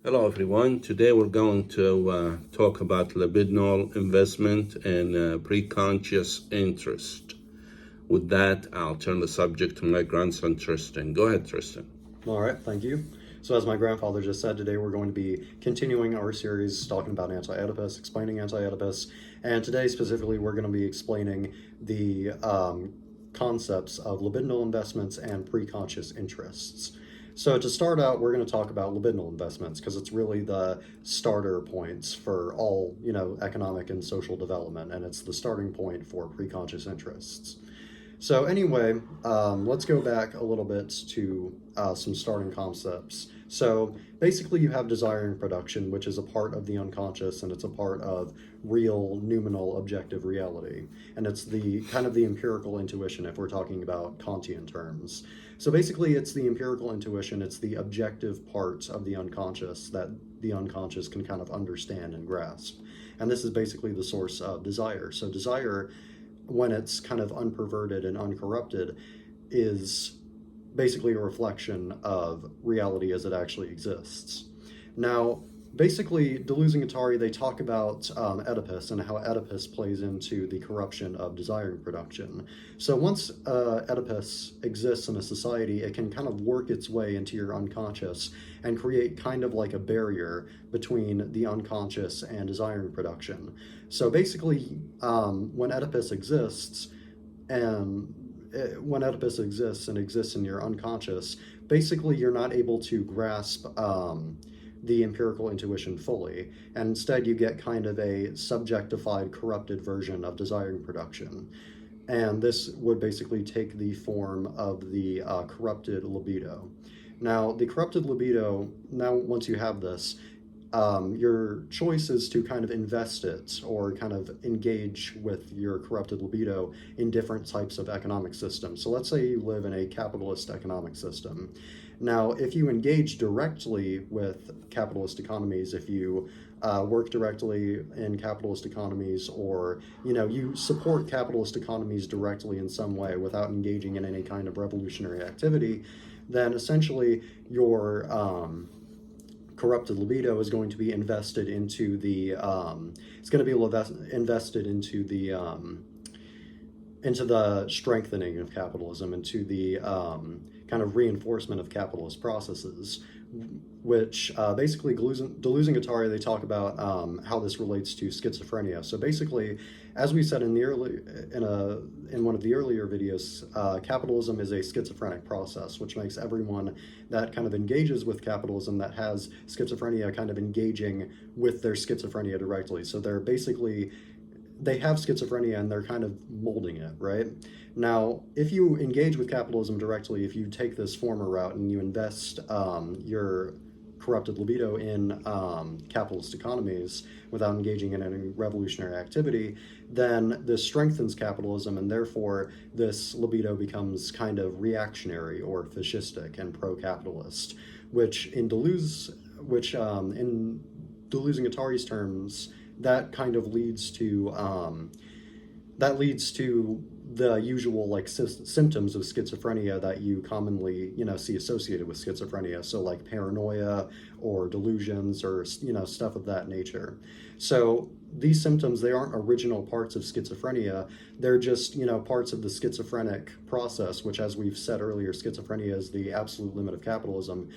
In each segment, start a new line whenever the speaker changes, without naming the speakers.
Hello, everyone. Today we're going to talk about libidinal investment and preconscious interest. With that, I'll turn the subject to my grandson, Tristan. Go ahead, Tristan.
All right, thank you. So as my grandfather just said, today we're going to be continuing our series talking about Anti-Oedipus, explaining Anti-Oedipus, and today specifically we're going to be explaining the concepts of libidinal investments and preconscious interests. So to start out, we're going to talk about libidinal investments because it's really the starter points for all, economic and social development, and it's the starting point for preconscious interests. So anyway, let's go back a little bit to some starting concepts. So basically you have desire and production, which is a part of the unconscious, and it's a part of real, noumenal, objective reality. And it's the kind of the empirical intuition if we're talking about Kantian terms. So basically it's the empirical intuition, it's the objective parts of the unconscious that the unconscious can kind of understand and grasp. And this is basically the source of desire. So desire, when it's kind of unperverted and uncorrupted, is basically a reflection of reality as it actually exists. Now, basically, Deleuze and Guattari, they talk about Oedipus and how Oedipus plays into the corruption of desire and production. So once Oedipus exists in a society, it can kind of work its way into your unconscious and create kind of like a barrier between the unconscious and desire and production. So basically, when Oedipus exists and exists in your unconscious, basically you're not able to grasp the empirical intuition fully, and instead you get kind of a subjectified, corrupted version of desire and production. And this would basically take the form of the corrupted libido. Now, the corrupted libido, once you have this, your choice is to kind of invest it or kind of engage with your corrupted libido in different types of economic systems. So let's say you live in a capitalist economic system. Now, if you engage directly with capitalist economies, if you work directly in capitalist economies, or you support capitalist economies directly in some way without engaging in any kind of revolutionary activity, then essentially your corrupted libido is going to be invested into the into the strengthening of capitalism, into the kind of reinforcement of capitalist processes, which basically Deleuze and Guattari, they talk about how this relates to schizophrenia. So basically, as we said in one of the earlier videos, capitalism is a schizophrenic process, which makes everyone that kind of engages with capitalism, that has schizophrenia, kind of engaging with their schizophrenia directly. So they have schizophrenia and they're kind of molding it, right? Now, if you engage with capitalism directly, if you take this former route and you invest your corrupted libido in capitalist economies without engaging in any revolutionary activity, then this strengthens capitalism, and therefore this libido becomes kind of reactionary or fascistic and pro-capitalist, which in Deleuze and Guattari's terms, that kind of leads to the usual symptoms of schizophrenia that you commonly see associated with schizophrenia, so like paranoia or delusions or stuff of that nature. So these symptoms, they aren't original parts of schizophrenia, they're just parts of the schizophrenic process, which, as we've said earlier, schizophrenia is the absolute limit of capitalism.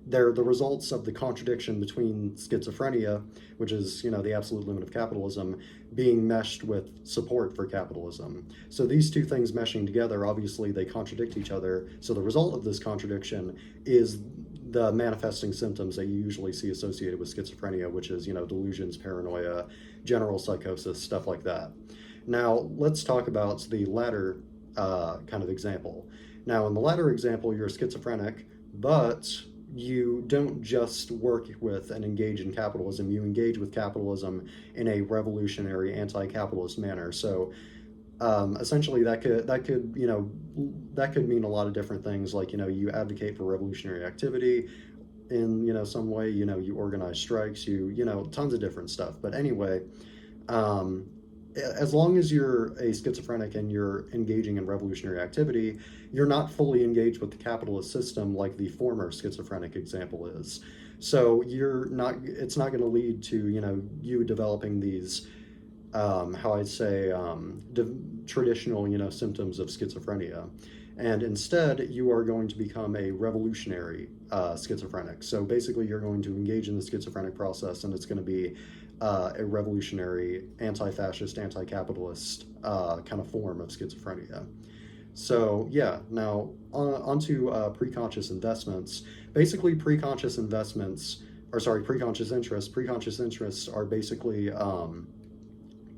They're the results of the contradiction between schizophrenia, which is, the absolute limit of capitalism, being meshed with support for capitalism. So these two things meshing together, obviously they contradict each other. So the result of this contradiction is the manifesting symptoms that you usually see associated with schizophrenia, which is, delusions, paranoia, general psychosis, stuff like that. Now, let's talk about the latter kind of example. Now, in the latter example, you're schizophrenic, but you don't just work with and engage in capitalism, you engage with capitalism in a revolutionary, anti-capitalist manner. So essentially that could mean a lot of different things, like you advocate for revolutionary activity in some way, you organize strikes, tons of different stuff. But anyway, as long as you're a schizophrenic and you're engaging in revolutionary activity, you're not fully engaged with the capitalist system like the former schizophrenic example is. So it's not going to lead to, you developing these, how I'd say, traditional, symptoms of schizophrenia. And instead, you are going to become a revolutionary schizophrenic. So basically, you're going to engage in the schizophrenic process, and it's going to be a revolutionary, anti-fascist, anti-capitalist kind of form of schizophrenia. So yeah, now onto preconscious investments. Basically, preconscious interests. Preconscious interests are basically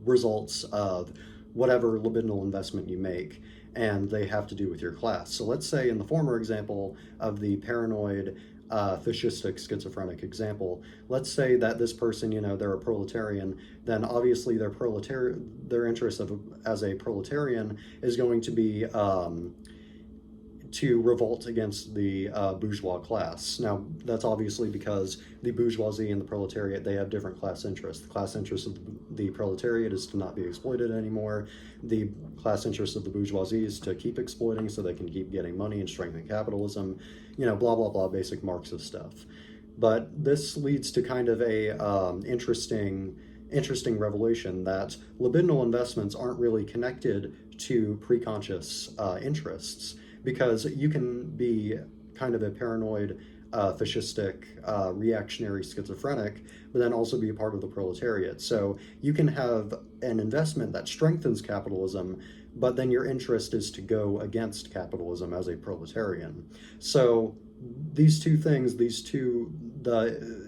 results of whatever libidinal investment you make, and they have to do with your class. So let's say in the former example of the paranoid fascistic schizophrenic example, let's say that this person, they're a proletarian, then obviously their interest as a proletarian is going to be to revolt against the bourgeois class. Now, that's obviously because the bourgeoisie and the proletariat, they have different class interests. The class interest of the proletariat is to not be exploited anymore. The class interest of the bourgeoisie is to keep exploiting so they can keep getting money and strengthen capitalism, blah, blah, blah, basic Marxist stuff. But this leads to kind of a interesting revelation that libidinal investments aren't really connected to preconscious interests, because you can be kind of a paranoid, fascistic, reactionary schizophrenic, but then also be a part of the proletariat. So you can have an investment that strengthens capitalism, but then your interest is to go against capitalism as a proletarian. So these two things, the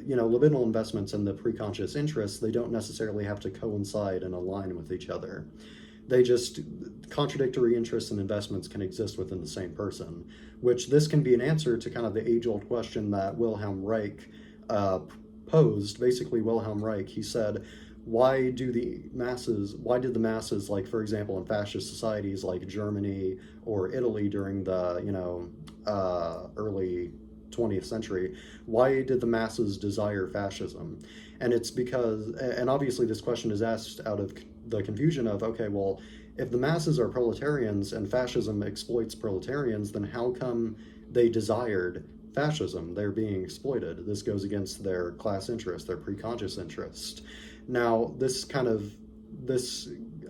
libidinal investments and the preconscious interests, they don't necessarily have to coincide and align with each other. They just, contradictory interests and investments can exist within the same person, which this can be an answer to kind of the age-old question that Wilhelm Reich posed. Basically, Wilhelm Reich, he said, why did the masses, like, for example, in fascist societies like Germany or Italy during the, early 20th century, why did the masses desire fascism? And it's because, and obviously this question is asked out of the confusion of, okay, well, if the masses are proletarians and fascism exploits proletarians, then how come they desired fascism? They're being exploited. This goes against their class interest, their preconscious interest. Now, this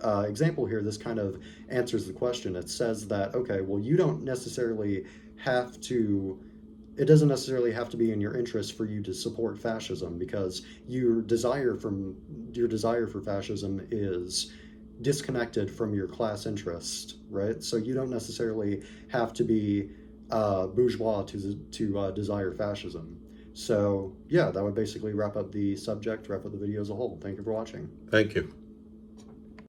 example here, this kind of answers the question. It says that, okay, well, you don't necessarily have to, it doesn't necessarily have to be in your interest for you to support fascism, because your desire for fascism is disconnected from your class interest, right? So you don't necessarily have to be bourgeois to desire fascism. So yeah, that would basically wrap up the subject, wrap up the video as a whole. Thank you for watching.
Thank you.